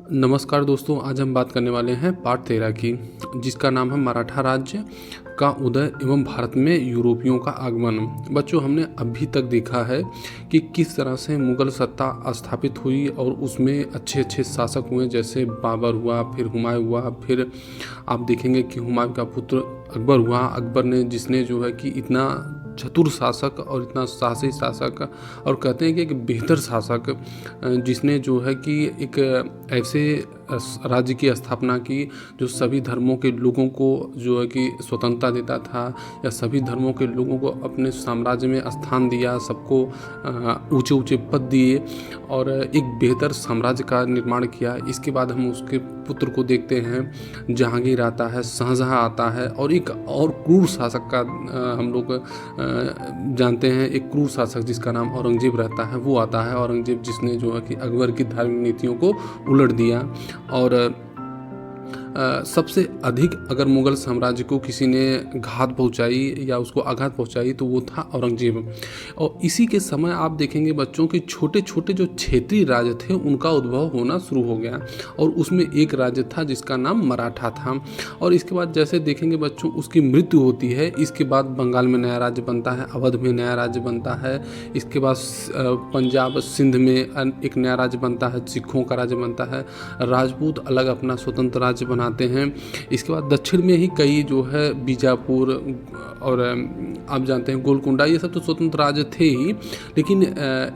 नमस्कार दोस्तों, आज हम बात करने वाले हैं पार्ट 13 की, जिसका नाम है मराठा राज्य का उदय एवं भारत में यूरोपियों का आगमन। बच्चों, हमने अभी तक देखा है कि किस तरह से मुग़ल सत्ता स्थापित हुई और उसमें अच्छे अच्छे शासक हुए, जैसे बाबर हुआ, फिर हुमायूं हुआ, फिर आप देखेंगे कि हुमायूं का पुत्र अकबर हुआ। अकबर ने जिसने जो है कि इतना चतुर शासक और इतना साहसी शासक और कहते हैं कि एक बेहतर शासक, जिसने जो है कि एक ऐसे राज्य की स्थापना की जो सभी धर्मों के लोगों को जो है कि स्वतंत्रता देता था, या सभी धर्मों के लोगों को अपने साम्राज्य में स्थान दिया, सबको ऊंचे ऊंचे पद दिए और एक बेहतर साम्राज्य का निर्माण किया। इसके बाद हम उसके पुत्र को देखते हैं, जहांगीर आता है, शाहजहां आता है, और एक और क्रूर शासक का हम लोग जानते हैं, एक क्रूर शासक जिसका नाम औरंगजेब रहता है, वो आता है। औरंगजेब जिसने जो है कि अकबर की धार्मिक नीतियों को उलट दिया और सबसे अधिक अगर मुग़ल साम्राज्य को किसी ने घात पहुंचाई या उसको आघात पहुंचाई तो वो था औरंगजेब। और इसी के समय आप देखेंगे बच्चों कि छोटे छोटे जो क्षेत्रीय राज्य थे उनका उद्भव होना शुरू हो गया, और उसमें एक राज्य था जिसका नाम मराठा था। और इसके बाद जैसे देखेंगे बच्चों, उसकी मृत्यु होती है। इसके बाद बंगाल में नया राज्य बनता है, अवध में नया राज्य बनता है, इसके बाद पंजाब सिंध में एक नया राज्य बनता है, सिखों का राज्य बनता है, राजपूत अलग अपना स्वतंत्र राज्य बनाते हैं। इसके बाद दक्षिण में ही कई जो है बीजापुर और आप जानते हैं गोलकुंडा, ये सब तो स्वतंत्र राज्य थे ही, लेकिन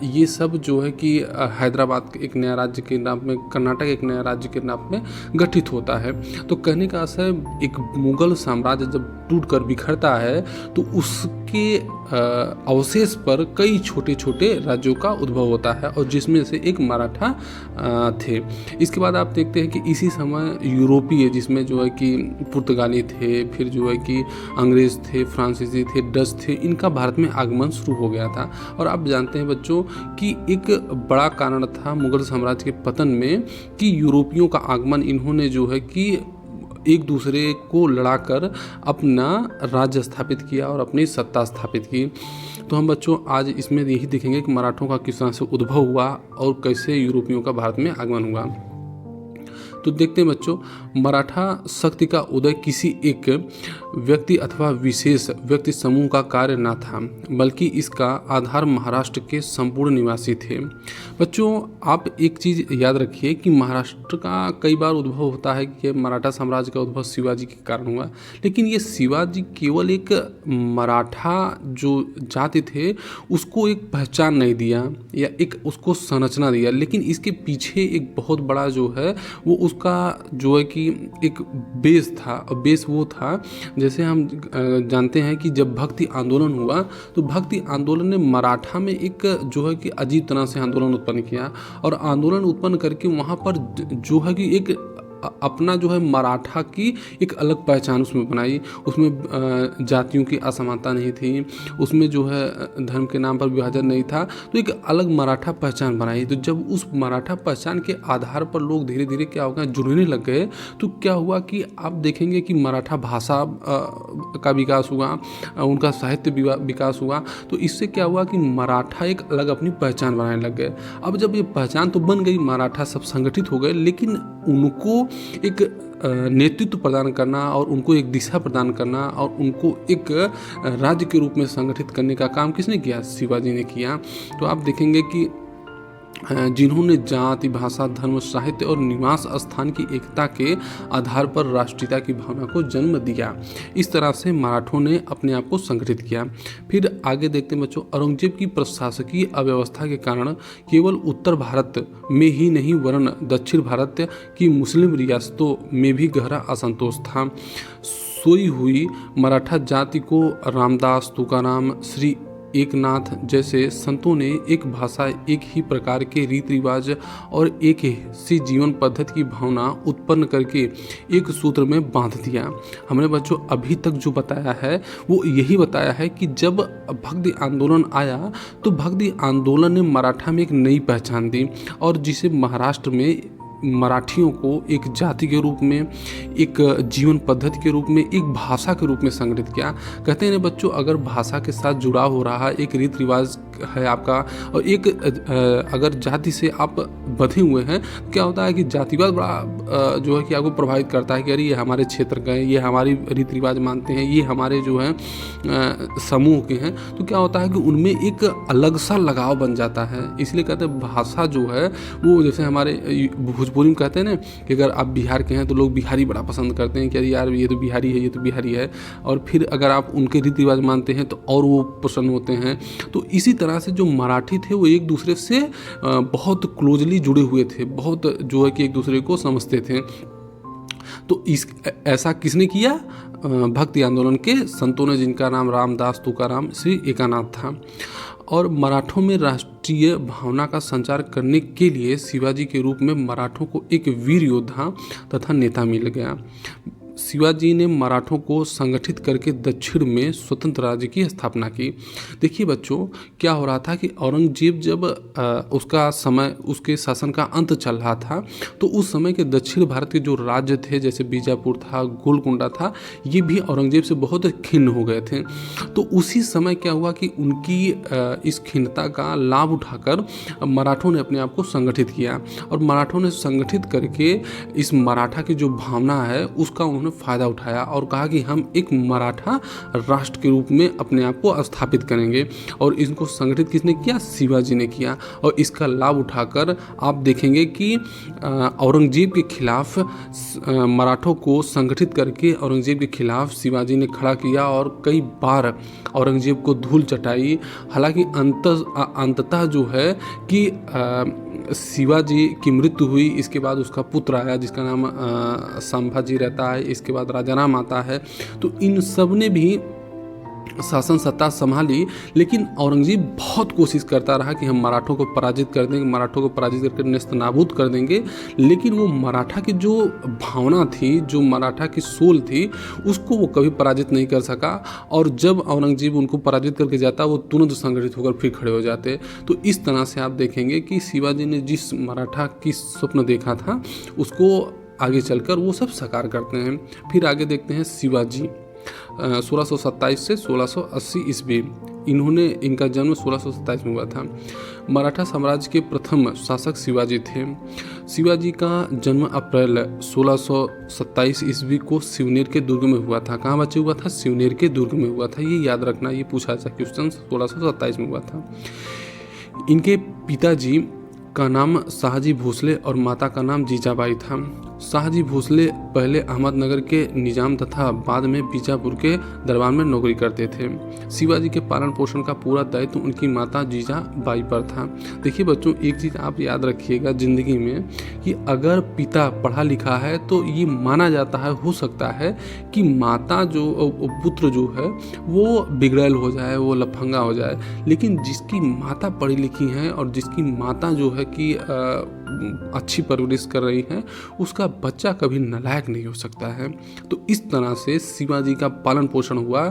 ये सब जो है कि हैदराबाद एक नया राज्य के नाम में, कर्नाटक एक नया राज्य के नाम में गठित होता है। तो कहने का अर्थ है, एक मुग़ल साम्राज्य जब टूटकर बिखरता है तो उसके अवशेष पर कई छोटे छोटे राज्यों का उद्भव होता है, और जिसमें से एक मराठा थे। इसके बाद आप देखते हैं कि इसी समय यूरोपीय, जिसमें जो है कि पुर्तगाली थे, फिर जो है कि अंग्रेज़ थे, फ्रांसीसी थे, डच थे, इनका भारत में आगमन शुरू हो गया था। और आप जानते हैं बच्चों कि एक बड़ा कारण था मुग़ल साम्राज्य के पतन में कि यूरोपियों का आगमन, इन्होंने जो है कि एक दूसरे को लड़ाकर अपना राज्य स्थापित किया और अपनी सत्ता स्थापित की। तो हम बच्चों आज इसमें यही देखेंगे कि मराठों का किस तरह से उद्भव हुआ और कैसे यूरोपियों का भारत में आगमन हुआ। तो देखते हैं बच्चों, मराठा शक्ति का उदय किसी एक व्यक्ति अथवा विशेष व्यक्ति समूह का कार्य न था, बल्कि इसका आधार महाराष्ट्र के संपूर्ण निवासी थे। बच्चों, आप एक चीज़ याद रखिए कि महाराष्ट्र का कई बार उद्भव होता है कि मराठा साम्राज्य का उद्भव शिवाजी के कारण हुआ, लेकिन ये शिवाजी केवल एक मराठा जो जाति थे उसको एक पहचान नहीं दिया या एक उसको संरचना दिया, लेकिन इसके पीछे एक बहुत बड़ा जो है वो उसका जो है कि एक बेस था। और बेस वो था, जैसे हम जानते हैं कि जब भक्ति आंदोलन हुआ तो भक्ति आंदोलन ने मराठा में एक जो है कि अजीब तरह से आंदोलन उत्पन्न किया, और आंदोलन उत्पन्न करके वहाँ पर जो है कि एक अपना जो है मराठा की एक अलग पहचान उसमें बनाई। उसमें जातियों की असमानता नहीं थी, उसमें जो है धर्म के नाम पर विभाजन नहीं था, तो एक अलग मराठा पहचान बनाई। तो जब उस मराठा पहचान के आधार पर लोग धीरे धीरे क्या हो गया, जुड़ने लग गए, तो क्या हुआ कि आप देखेंगे कि मराठा भाषा का विकास हुआ, उनका साहित्य विकास हुआ। तो इससे क्या हुआ कि मराठा एक अलग अपनी पहचान बनाने लग गए। अब जब ये पहचान तो बन गई, मराठा सब संगठित हो गए, लेकिन उनको एक नेतृत्व प्रदान करना और उनको एक दिशा प्रदान करना और उनको एक राज्य के रूप में संगठित करने का काम किसने किया? शिवाजी ने किया। तो आप देखेंगे कि जिन्होंने जाति, भाषा, धर्म, साहित्य और निवास स्थान की एकता के आधार पर राष्ट्रीयता की भावना को जन्म दिया। इस तरह से मराठों ने अपने आप को संगठित किया। फिर आगे देखते हैं बच्चों, औरंगजेब की प्रशासकीय अव्यवस्था के कारण केवल उत्तर भारत में ही नहीं वरन दक्षिण भारत की मुस्लिम रियासतों में भी गहरा असंतोष था। सोई हुई मराठा जाति को रामदास, तुकाराम, श्री एकनाथ जैसे संतों ने एक भाषा, एक ही प्रकार के रीति रिवाज और एक सी जीवन पद्धति की भावना उत्पन्न करके एक सूत्र में बांध दिया। हमने बच्चों अभी तक जो बताया है वो यही बताया है कि जब भक्ति आंदोलन आया तो भक्ति आंदोलन ने मराठा में एक नई पहचान दी, और जिसे महाराष्ट्र में मराठियों को एक जाति के रूप में, एक जीवन पद्धति के रूप में, एक भाषा के रूप में संगठित किया। कहते हैं बच्चों, अगर भाषा के साथ जुड़ाव हो रहा है, एक रीति रिवाज है आपका और एक अगर जाति से आप बंधे हुए हैं, क्या होता है कि जातिवाद बड़ा जो है कि आपको प्रभावित करता है कि अरे ये हमारे क्षेत्र का है, ये हमारी रीति रिवाज मानते हैं, ये हमारे जो है समूह के हैं। तो क्या होता है कि उनमें एक अलग सा लगाव बन जाता है। इसलिए कहते हैं भाषा जो है वो, जैसे हमारे भोजपुरी में कहते हैं ना कि अगर आप बिहार के हैं तो लोग बिहारी बड़ा पसंद करते हैं कि अरे यार ये तो बिहारी है, ये तो बिहारी है। और फिर अगर आप उनके रीति रिवाज मानते हैं तो और वो प्रसन्न होते हैं। तो इसी तरह से जो मराठी थे वो एक दूसरे से बहुत क्लोजली जुड़े हुए थे, बहुत जो है कि एक दूसरे को समझते थे। तो ऐसा किसने किया? भक्ति आंदोलन के संतों ने, जिनका नाम रामदास तुकाराम श्री एकानाथ था। और मराठों में राष्ट्रीय भावना का संचार करने के लिए शिवाजी के रूप में मराठों को एक वीर योद्धा तथा नेता मिल गया। शिवाजी ने मराठों को संगठित करके दक्षिण में स्वतंत्र राज्य की स्थापना की। देखिए बच्चों, क्या हो रहा था कि औरंगजेब जब उसका समय, उसके शासन का अंत चल रहा था, तो उस समय के दक्षिण भारत के जो राज्य थे, जैसे बीजापुर था, गोलकुंडा था, ये भी औरंगजेब से बहुत खिन्न हो गए थे। तो उसी समय क्या हुआ कि उनकी इस खिन्नता का लाभ उठाकर मराठों ने अपने आप को संगठित किया, और मराठों ने संगठित करके इस मराठा की जो भावना है उसका उन्होंने फ़ायदा उठाया और कहा कि हम एक मराठा राष्ट्र के रूप में अपने आप को स्थापित करेंगे। और इनको संगठित किसने किया? शिवाजी ने किया। और इसका लाभ उठाकर आप देखेंगे कि औरंगजेब के खिलाफ, मराठों को संगठित करके औरंगजेब के खिलाफ शिवाजी ने खड़ा किया और कई बार औरंगजेब को धूल चटाई। हालांकि अंततः जो है कि शिवाजी की मृत्यु हुई, इसके बाद उसका पुत्र आया जिसका नाम संभाजी रहता है, इसके बाद राजाराम आता है। तो इन सब ने भी शासन सत्ता संभाली, लेकिन औरंगजेब बहुत कोशिश करता रहा कि हम मराठों को पराजित कर देंगे, मराठों को पराजित करके नेस्तनाबूद कर देंगे। लेकिन वो मराठा की जो भावना थी, जो मराठा की सोल थी, उसको वो कभी पराजित नहीं कर सका। और जब औरंगजेब उनको पराजित करके जाता, वो तुरंत संगठित होकर फिर खड़े हो जाते। तो इस तरह से आप देखेंगे कि शिवाजी ने जिस मराठा की स्वप्न देखा था, उसको आगे चलकर वो सब साकार करते हैं। फिर आगे देखते हैं शिवाजी 1627 से 1680 ईस्वी। इनका जन्म 1627 में हुआ था। मराठा साम्राज्य के प्रथम शासक शिवाजी थे। शिवाजी का जन्म अप्रैल 1627 ईस्वी को सिवनेर के दुर्ग में हुआ था। कहाँ बच्चे हुआ था? सिवनेर के दुर्ग में हुआ था। ये याद रखना, ये पूछा था क्वेश्चन। 1627 में हुआ था। इनके पिताजी का नाम शाहजी भोसले और माता का नाम जीजाबाई था। शाहजी भोसले पहले अहमदनगर के निजाम तथा बाद में बीजापुर के दरबार में नौकरी करते थे। शिवाजी के पालन पोषण का पूरा दायित्व उनकी माता जीजाबाई पर था। देखिए बच्चों, एक चीज़ आप याद रखिएगा ज़िंदगी में कि अगर पिता पढ़ा लिखा है तो ये माना जाता है, हो सकता है कि माता जो पुत्र जो है वो बिगड़ैल हो जाए, वो लफंगा हो जाए। लेकिन जिसकी माता पढ़ी लिखी हैं और जिसकी माता जो है कि अच्छी परवरिश कर रही है, उसका बच्चा कभी नालायक नहीं हो सकता है। तो इस तरह से शिवाजी का पालन पोषण हुआ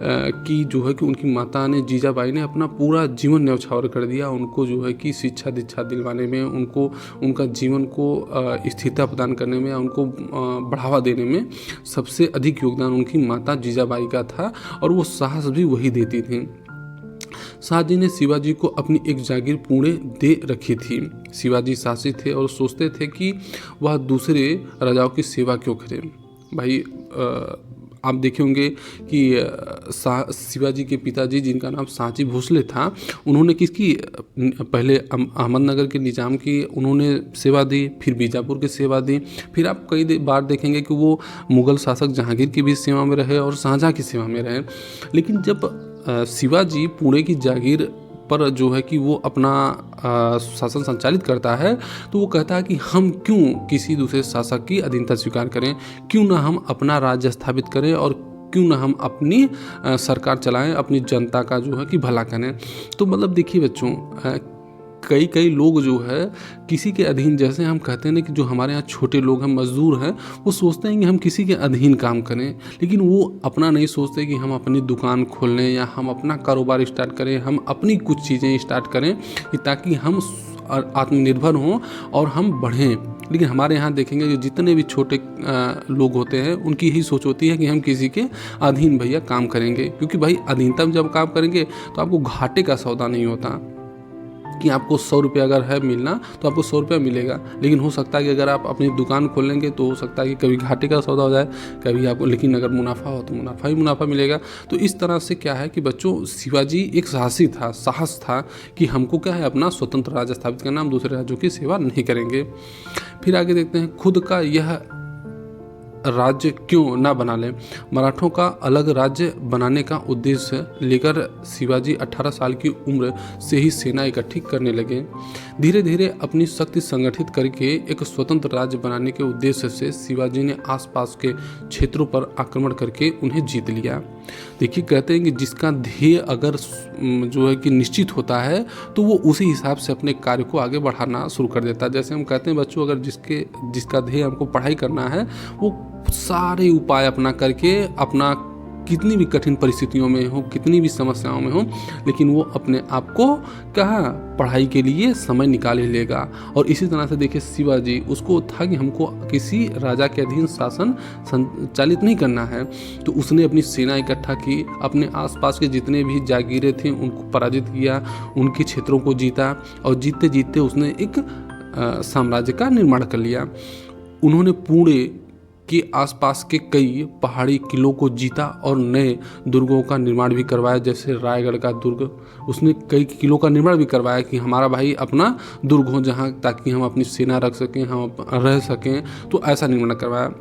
कि जो है कि उनकी माता ने, जीजाबाई ने अपना पूरा जीवन न्यौछावर कर दिया। उनको जो है कि शिक्षा दीक्षा दिलवाने में, उनको उनका जीवन को स्थिरता प्रदान करने में, उनको बढ़ावा देने में सबसे अधिक योगदान उनकी माता जीजाबाई का था, और वो साहस भी वही देती थी। शाहजी ने शिवाजी को अपनी एक जागीर पुणे दे रखी थी। शिवाजी शासित थे और सोचते थे कि वह दूसरे राजाओं की सेवा क्यों करें। भाई आप देखे होंगे कि शिवाजी के पिताजी, जिनका नाम शाहजी भोसले था, उन्होंने किसकी पहले अहमदनगर के निजाम की उन्होंने सेवा दी, फिर बीजापुर की सेवा दी, फिर आप कई बार देखेंगे कि वो मुग़ल शासक जहांगीर की भी सेवा में रहे और शाहजहाँ की सेवा में रहे। लेकिन जब शिवाजी पुणे की जागीर पर जो है कि वो अपना शासन संचालित करता है, तो वो कहता है कि हम क्यों किसी दूसरे शासक की अधीनता स्वीकार करें, क्यों ना हम अपना राज्य स्थापित करें और क्यों ना हम अपनी सरकार चलाएं, अपनी जनता का जो है कि भला करें। तो मतलब देखिए बच्चों, कई लोग जो है किसी के अधीन, जैसे हम कहते हैं ना कि जो हमारे यहाँ छोटे लोग हैं, मजदूर हैं, वो सोचते हैं कि हम किसी के अधीन काम करें, लेकिन वो अपना नहीं सोचते कि हम अपनी दुकान खोल लें या हम अपना कारोबार स्टार्ट करें, हम अपनी कुछ चीज़ें स्टार्ट करें, ताकि हम आत्मनिर्भर हों और हम बढ़ें। लेकिन हमारे यहाँ देखेंगे कि जितने भी छोटे लोग होते हैं उनकी यही सोच होती है कि हम किसी के अधीन भैया काम करेंगे, क्योंकि भाई अधीनता में जब काम करेंगे तो आपको घाटे का सौदा नहीं होता कि आपको 100 रुपये अगर है मिलना तो आपको 100 रुपया मिलेगा। लेकिन हो सकता है कि अगर आप अपनी दुकान खोलेंगे तो हो सकता है कि कभी घाटे का सौदा हो जाए, कभी आपको, लेकिन अगर मुनाफा हो तो मुनाफा ही मुनाफा मिलेगा। तो इस तरह से क्या है कि बच्चों, शिवाजी एक साहसी था, साहस था कि हमको क्या है अपना स्वतंत्र राज्य स्थापित करना, हम दूसरे राज्यों की सेवा नहीं करेंगे। फिर आगे देखते हैं, खुद का यह राज्य क्यों ना बना लें। मराठों का अलग राज्य बनाने का उद्देश्य लेकर शिवाजी 18 साल की उम्र से ही सेना इकट्ठी करने लगे। धीरे धीरे अपनी शक्ति संगठित करके एक स्वतंत्र राज्य बनाने के उद्देश्य से शिवाजी ने आसपास के क्षेत्रों पर आक्रमण करके उन्हें जीत लिया। देखिए, कहते हैं कि जिसका ध्येय अगर जो है कि निश्चित होता है तो वो उसी हिसाब से अपने कार्य को आगे बढ़ाना शुरू कर देता है। जैसे हम कहते हैं बच्चों, अगर जिसका ध्येय हमको पढ़ाई करना है वो सारे उपाय अपना करके, अपना कितनी भी कठिन परिस्थितियों में हो, कितनी भी समस्याओं में हो, लेकिन वो अपने आप को कहाँ पढ़ाई के लिए समय निकाल ही लेगा। और इसी तरह से देखिए, शिवाजी उसको था कि हमको किसी राजा के अधीन शासन संचालित नहीं करना है, तो उसने अपनी सेना इकट्ठा की, अपने आसपास के जितने भी जागीरें थे उनको पराजित किया, उनके क्षेत्रों को जीता और जीतते जीतते उसने एक साम्राज्य का निर्माण कर लिया। उन्होंने पुणे के आसपास के कई पहाड़ी किलों को जीता और नए दुर्गों का निर्माण भी करवाया, जैसे रायगढ़ का दुर्ग। उसने कई किलों का निर्माण भी करवाया कि हमारा भाई अपना दुर्ग हो जहाँ, ताकि हम अपनी सेना रख सकें, हम रह सकें, तो ऐसा निर्माण करवाया।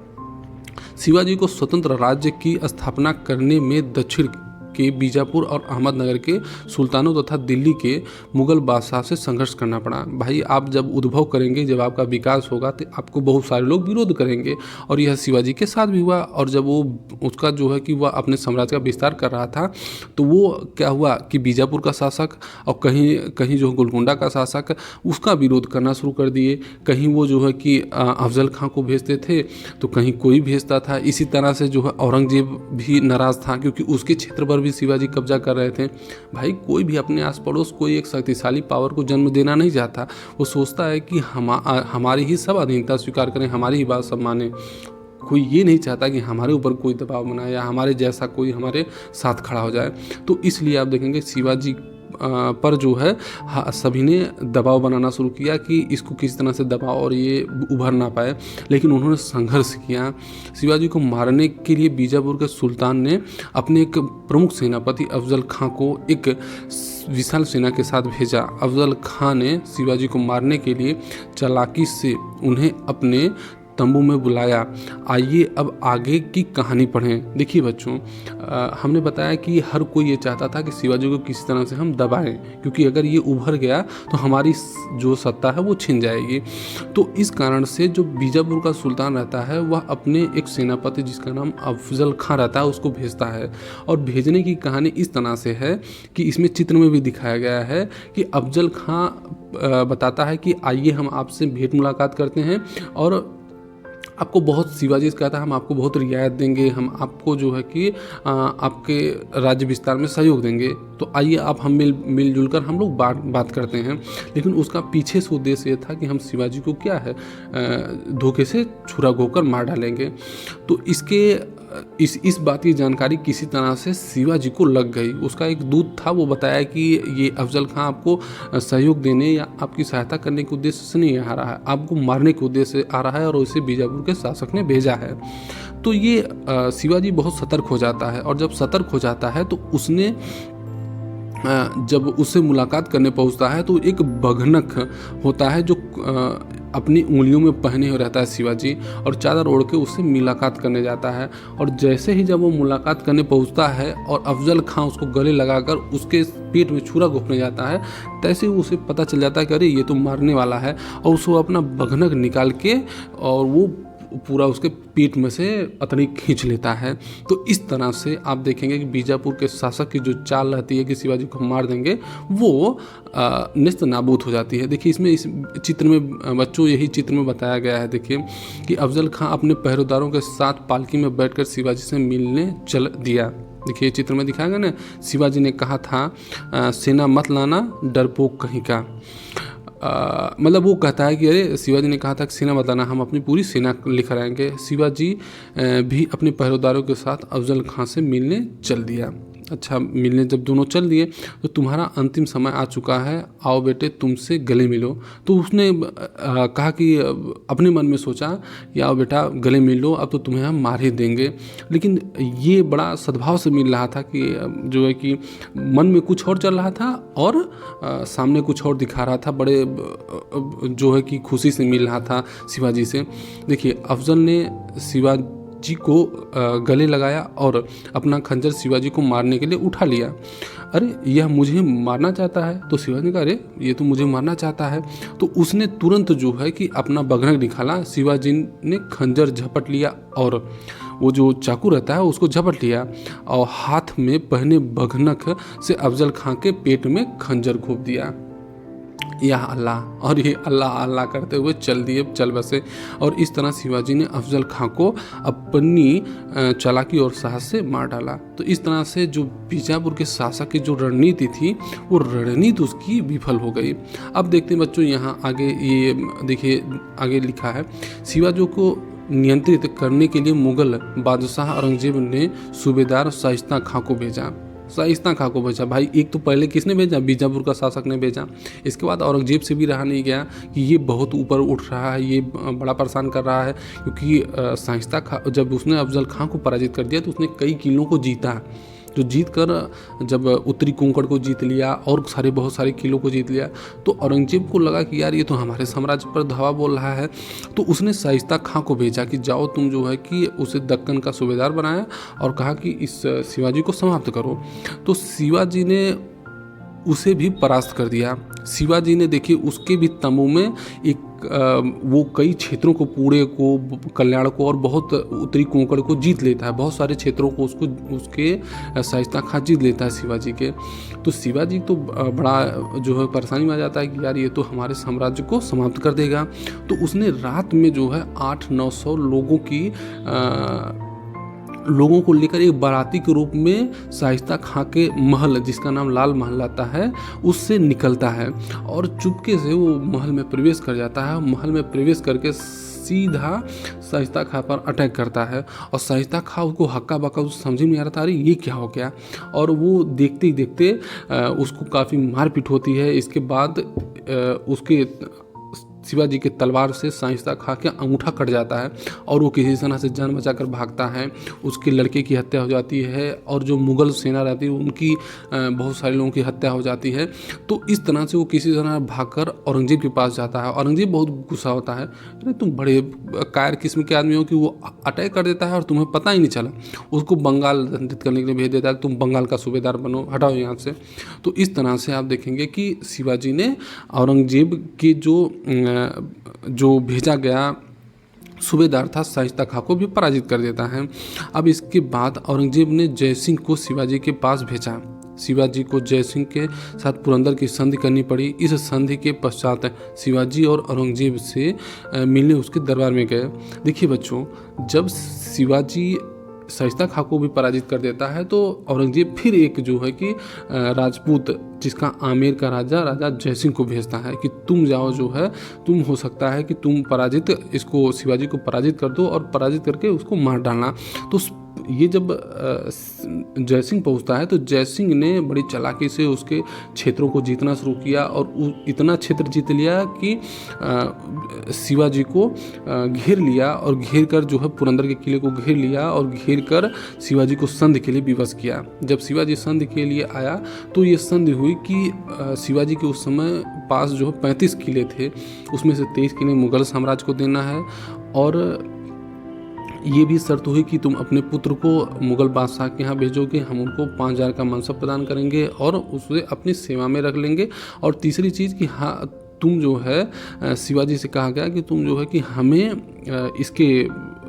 शिवाजी को स्वतंत्र राज्य की स्थापना करने में दक्षिण के बीजापुर और अहमदनगर के सुल्तानों तथा दिल्ली के मुगल बादशाह से संघर्ष करना पड़ा। भाई, आप जब उद्भव करेंगे, जब आपका विकास होगा तो आपको बहुत सारे लोग विरोध करेंगे, और यह शिवाजी के साथ भी हुआ। और जब वो उसका जो है कि वह अपने साम्राज्य का विस्तार कर रहा था, तो वो क्या हुआ कि बीजापुर का शासक और कहीं जो गोलकुंडा का शासक उसका विरोध करना शुरू कर दिए। कहीं वो जो है कि अफजल खां को भेजते थे तो कहीं कोई भेजता था। इसी तरह से जो है औरंगजेब भी नाराज़ था, क्योंकि उसके क्षेत्र पर भी शिवाजी कब्जा कर रहे थे। भाई, कोई भी अपने आस पड़ोस कोई एक शक्तिशाली पावर को जन्म देना नहीं चाहता। वो सोचता है कि हमारी ही सब अधीनता स्वीकार करें, हमारी ही बात सब माने। कोई ये नहीं चाहता कि हमारे ऊपर कोई दबाव बनाए या हमारे जैसा कोई हमारे साथ खड़ा हो जाए। तो इसलिए आप देखेंगे शिवाजी पर जो है सभी ने दबाव बनाना शुरू किया कि इसको किसी तरह से दबाव और ये उभर ना पाए। लेकिन उन्होंने संघर्ष किया। शिवाजी को मारने के लिए बीजापुर के सुल्तान ने अपने एक प्रमुख सेनापति अफजल खां को एक विशाल सेना के साथ भेजा। अफजल खां ने शिवाजी को मारने के लिए चालाकी से उन्हें अपने तंबू में बुलाया। आइए अब आगे की कहानी पढ़ें। देखिए बच्चों, हमने बताया कि हर कोई ये चाहता था कि शिवाजी को किसी तरह से हम दबाएं, क्योंकि अगर ये उभर गया तो हमारी जो सत्ता है वो छिन जाएगी। तो इस कारण से जो बीजापुर का सुल्तान रहता है वह अपने एक सेनापति जिसका नाम अफजल खां रहता है उसको भेजता है। और भेजने की कहानी इस तरह से है कि इसमें चित्र में भी दिखाया गया है कि अफजल खां बताता है कि आइए हम आपसे भेंट मुलाकात करते हैं और आपको बहुत, शिवाजी से कहता है हम आपको बहुत रियायत देंगे, हम आपको जो है कि आपके राज्य विस्तार में सहयोग देंगे, तो आइए आप हम मिलजुल कर हम लोग बात करते हैं। लेकिन उसका पीछे से उद्देश्य ये था कि हम शिवाजी को क्या है धोखे से छुरा घोकर मार डालेंगे। तो इस बात की जानकारी किसी तरह से शिवाजी को लग गई। उसका एक दूत था, वो बताया कि ये अफजल खां आपको सहयोग देने या आपकी सहायता करने के उद्देश्य से नहीं आ रहा है, आपको मारने के उद्देश्य से आ रहा है और उसे बीजापुर के शासक ने भेजा है। तो ये शिवाजी बहुत सतर्क हो जाता है, और जब सतर्क हो जाता है तो उसने जब उससे मुलाकात करने पहुंचता है तो एक बघनक होता है जो अपनी उंगलियों में पहने हुए रहता है शिवाजी, और चादर ओढ़ के उससे मुलाकात करने जाता है। और जैसे ही जब वो मुलाकात करने पहुंचता है और अफजल खां उसको गले लगाकर उसके पेट में छुरा घोंपने जाता है, तैसे ही उसे पता चल जाता है कि अरे ये तो मारने वाला है, और उसको अपना बघनक निकाल के और वो पूरा उसके पेट में से अतनी खींच लेता है। तो इस तरह से आप देखेंगे कि बीजापुर के शासक की जो चाल रहती है कि शिवाजी को मार देंगे, वो निस्त नाबूद हो जाती है। देखिए इसमें, इस चित्र में बच्चों यही चित्र में बताया गया है। देखिए कि अफजल खां अपने पहरेदारों के साथ पालकी में बैठकर शिवाजी से मिलने चल दिया। देखिए चित्र में दिखाया गया ना, शिवाजी ने कहा था सेना मत लाना, डरपोक कहीं का। मतलब वो कहता है कि अरे शिवाजी ने कहा था कि सेना बताना, हम अपनी पूरी सेना लेकर आएंगे। शिवाजी भी अपने पहरेदारों के साथ अफजल खां से मिलने चल दिया। अच्छा, मिलने जब दोनों चल दिए तो तुम्हारा अंतिम समय आ चुका है, आओ बेटे तुमसे गले मिलो। तो उसने कहा कि अपने मन में सोचा कि आओ बेटा गले मिल लो, अब तो तुम्हें हम मार ही देंगे। लेकिन ये बड़ा सद्भाव से मिल रहा था कि जो है कि मन में कुछ और चल रहा था और सामने कुछ और दिखा रहा था। बड़े जो है कि खुशी से मिल रहा था शिवाजी से। देखिए, अफजल ने शिवाजी को गले लगाया और अपना खंजर शिवाजी को मारने के लिए उठा लिया। अरे यह मुझे मारना चाहता है। तो शिवाजी ने कहा अरे ये तो मुझे मारना चाहता है। तो उसने तुरंत जो है कि अपना बघनक निकाला। शिवाजी ने खंजर झपट लिया और वो जो चाकू रहता है उसको झपट लिया और हाथ में पहने बघनक से अफजल खां के पेट में खंजर घोंप दिया। या अल्लाह, और ये अल्लाह अल्लाह करते हुए चल बसे। और इस तरह शिवाजी ने अफजल खां को अपनी चालाकी और साहस से मार डाला। तो इस तरह से जो बीजापुर के शासक की जो रणनीति थी वो रणनीति उसकी विफल हो गई। अब देखते हैं बच्चों, यहाँ आगे ये देखिए आगे लिखा है, शिवाजी को नियंत्रित करने के लिए मुगल बादशाह औरंगजेब ने सूबेदार शाइस्ता खां को भेजा। शाइस्ता खां को भेजा भाई। एक तो पहले किसने भेजा? बीजापुर का शासक ने भेजा। इसके बाद औरंगजेब से भी रहा नहीं गया कि ये बहुत ऊपर उठ रहा है, ये बड़ा परेशान कर रहा है। क्योंकि शाइस्ता खां जब उसने अफजल खां को पराजित कर दिया तो उसने कई किलों को जीता। जो जीत कर जब उत्तरी कोंकण को जीत लिया और बहुत सारे किलों को जीत लिया, तो औरंगजेब को लगा कि यार ये तो हमारे साम्राज्य पर धावा बोल रहा है। तो उसने शाइस्ता खां को भेजा कि जाओ तुम जो है कि उसे दक्कन का सूबेदार बनाया और कहा कि इस शिवाजी को समाप्त करो। तो शिवाजी ने उसे भी परास्त कर दिया। शिवाजी ने देखिए उसके भी तंबू में एक वो कई क्षेत्रों को, पूरे को, कल्याण को और बहुत उत्तरी कोंकण को जीत लेता है। बहुत सारे क्षेत्रों को उसके शाइस्ता खां जीत लेता है शिवाजी के। तो शिवाजी तो बड़ा जो है परेशानी में आ जाता है कि यार ये तो हमारे साम्राज्य को समाप्त कर देगा। तो उसने रात में जो है 800-900 लोगों को लेकर एक बाराती के रूप में शाइस्ता खां के महल, जिसका नाम लाल महल आता है, उससे निकलता है और चुपके से वो महल में प्रवेश कर जाता है। महल में प्रवेश करके सीधा शाइस्ता खां पर अटैक करता है और शाइस्ता खां उसको हक्का बक्का समझ में नहीं आ रहा था, अरे ये क्या हो गया। और वो देखते ही देखते उसको काफ़ी मारपीट होती है। इसके बाद उसके शिवाजी के तलवार से शाइस्ता खां के अंगूठा कट जाता है और वो किसी तरह से जान बचाकर भागता है। उसके लड़के की हत्या हो जाती है और जो मुगल सेना रहती है उनकी बहुत सारे लोगों की हत्या हो जाती है। तो इस तरह से वो किसी तरह भागकर औरंगजेब के पास जाता है। औरंगजेब बहुत गुस्सा होता है, अरे तुम बड़े कायर किस्म के आदमी हो कि वो अटैक कर देता है और तुम्हें पता ही नहीं चला। उसको बंगाल दंडित करने के लिए भेज देता है, तुम बंगाल का सूबेदार बनो, हटाओ यहाँ से। तो इस तरह से आप देखेंगे कि शिवाजी ने औरंगजेब के जो भेजा गया सूबेदार था शाइस्ता खां को भी पराजित कर देता है। अब इसके बाद औरंगजेब ने जयसिंह को शिवाजी के पास भेजा। शिवाजी को जयसिंह के साथ पुरंदर की संधि करनी पड़ी। इस संधि के पश्चात शिवाजी और औरंगजेब से मिलने उसके दरबार में गए। देखिए बच्चों, जब शिवाजी शाइस्ता खां को भी पराजित कर देता है तो औरंगजेब फिर एक जो है कि राजपूत, जिसका आमेर का राजा जयसिंह को भेजता है कि तुम जाओ, जो है तुम हो सकता है कि तुम इसको शिवाजी को पराजित कर दो और पराजित करके उसको मार डालना। तो ये जब जयसिंह पहुंचता है तो जयसिंह ने बड़ी चालाकी से उसके क्षेत्रों को जीतना शुरू किया और इतना क्षेत्र जीत लिया कि शिवाजी को घेर लिया और घेर कर जो है पुरंदर के किले को घेर लिया और घेर कर शिवाजी को संधि के लिए विवश किया। जब शिवाजी संधि के लिए आया तो ये संधि हुई कि शिवाजी के उस समय पास जो है 35 किले थे, उसमें से 23 किले मुगल साम्राज्य को देना है और ये भी शर्त हुई कि तुम अपने पुत्र को मुगल बादशाह के यहाँ भेजोगे, हम उनको 5000 का मनसब प्रदान करेंगे और उसे अपनी सेवा में रख लेंगे। और तीसरी चीज़ कि हाँ, तुम जो है शिवाजी से कहा गया कि तुम जो है कि हमें इसके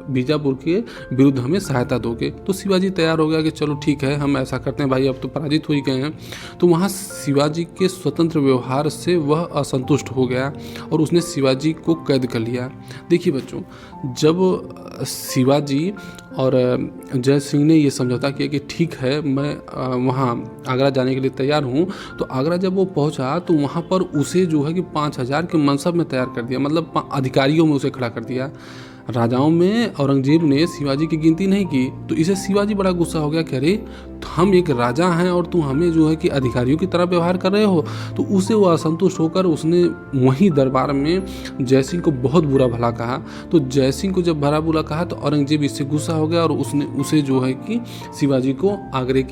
बीजापुर के विरुद्ध हमें सहायता दोगे। तो शिवाजी तैयार हो गया कि चलो ठीक है, हम ऐसा करते हैं भाई, अब तो पराजित हो ही गए हैं। तो वहाँ शिवाजी के स्वतंत्र व्यवहार से वह असंतुष्ट हो गया और उसने शिवाजी को कैद कर लिया। देखिए बच्चों, जब शिवाजी और जय सिंह ने ये समझौता किया कि ठीक है, मैं वहाँ आगरा जाने के लिए तैयार हूँ, तो आगरा जब वो पहुँचा तो वहाँ पर उसे जो है कि 5000 के मनसब में तैयार कर दिया, मतलब अधिकारियों में उसे खड़ा कर दिया। राजाओं में औरंगजेब ने शिवाजी की गिनती नहीं की, तो इसे शिवाजी बड़ा गुस्सा हो गया कि अरे हम एक राजा हैं और तुम हमें जो है कि अधिकारियों की तरह व्यवहार कर रहे हो। तो उसे वो असंतुष्ट होकर उसने वहीं दरबार में जयसिंह को बहुत बुरा भला कहा। तो जयसिंह को जब भला बुरा कहा तो औरंगजेब इससे गुस्सा हो गया और उसने उसे जो है कि शिवाजी को आगरे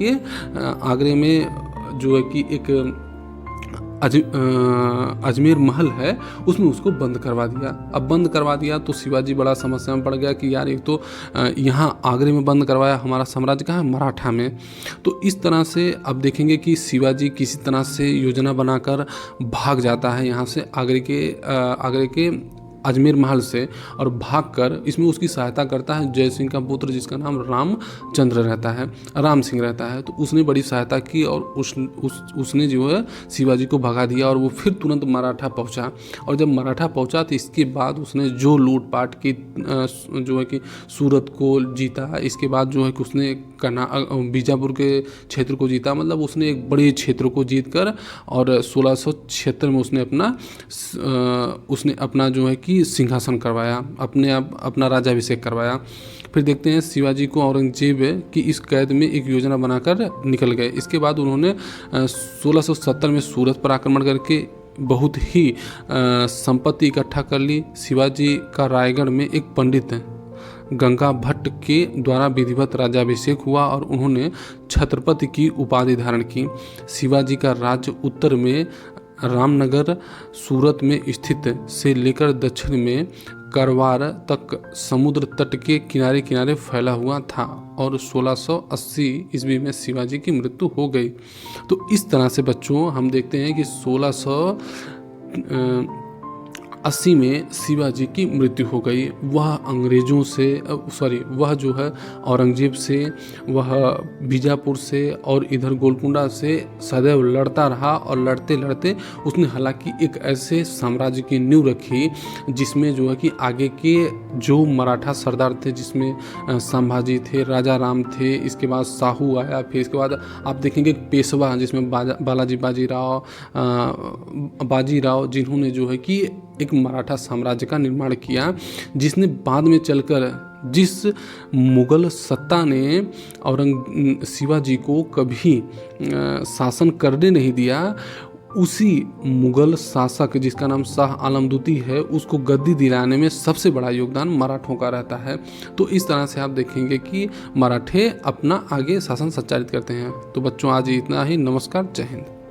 में जो है कि एक अजमेर महल है उसमें उसको बंद करवा दिया। अब बंद करवा दिया तो शिवाजी बड़ा समस्या में पड़ गया कि यार एक तो यहाँ आगरे में बंद करवाया, हमारा साम्राज्य कहाँ है, मराठा में। तो इस तरह से अब देखेंगे कि शिवाजी किसी तरह से योजना बनाकर भाग जाता है यहाँ से आगरे के अजमेर महल से, और भागकर इसमें उसकी सहायता करता है जय सिंह का पुत्र जिसका नाम राम सिंह रहता है। तो उसने बड़ी सहायता की और उसने जो है शिवाजी को भगा दिया और वो फिर तुरंत मराठा पहुंचा। और जब मराठा पहुंचा तो इसके बाद उसने जो लूटपाट की जो है कि सूरत को जीता, इसके बाद जो है कि उसने बीजापुर के क्षेत्र को जीता, मतलब उसने एक बड़े क्षेत्र को जीत कर और 1676 में उसने अपना जो है कि सिंहासन करवाया, अपना राज्याभिषेक करवाया। फिर देखते हैं शिवाजी को औरंगजेब की इस कैद में एक योजना बनाकर निकल गए। इसके बाद उन्होंने 1670 में सूरत पर आक्रमण करके बहुत ही संपत्ति इकट्ठा कर ली। शिवाजी का रायगढ़ में एक पंडित गंगा भट्ट के द्वारा विधिवत राज्याभिषेक हुआ और उन्होंने छत्रपति की उपाधि धारण की। शिवाजी का राज्य उत्तर में रामनगर सूरत में स्थित से लेकर दक्षिण में करवार तक समुद्र तट के किनारे किनारे फैला हुआ था और 1680 ईस्वी में शिवाजी की मृत्यु हो गई। तो इस तरह से बच्चों हम देखते हैं कि 1680 में शिवाजी की मृत्यु हो गई। वह जो है औरंगजेब से, वह बीजापुर से और इधर गोलकुंडा से सदैव लड़ता रहा और लड़ते लड़ते उसने हालांकि एक ऐसे साम्राज्य की नींव रखी जिसमें जो है कि आगे के जो मराठा सरदार थे, जिसमें संभाजी थे, राजा राम थे, इसके बाद साहू आया, फिर इसके बाद आप देखेंगे पेशवा जिसमें बालाजी बाजीराव जिन्होंने जो है कि एक मराठा साम्राज्य का निर्माण किया, जिसने बाद में चलकर जिस मुगल सत्ता ने शिवाजी को कभी शासन करने नहीं दिया, उसी मुगल शासक जिसका नाम शाह आलम दूती है, उसको गद्दी दिलाने में सबसे बड़ा योगदान मराठों का रहता है। तो इस तरह से आप देखेंगे कि मराठे अपना आगे शासन संचालित करते हैं। तो बच्चों आज इतना ही। नमस्कार, जय हिंद।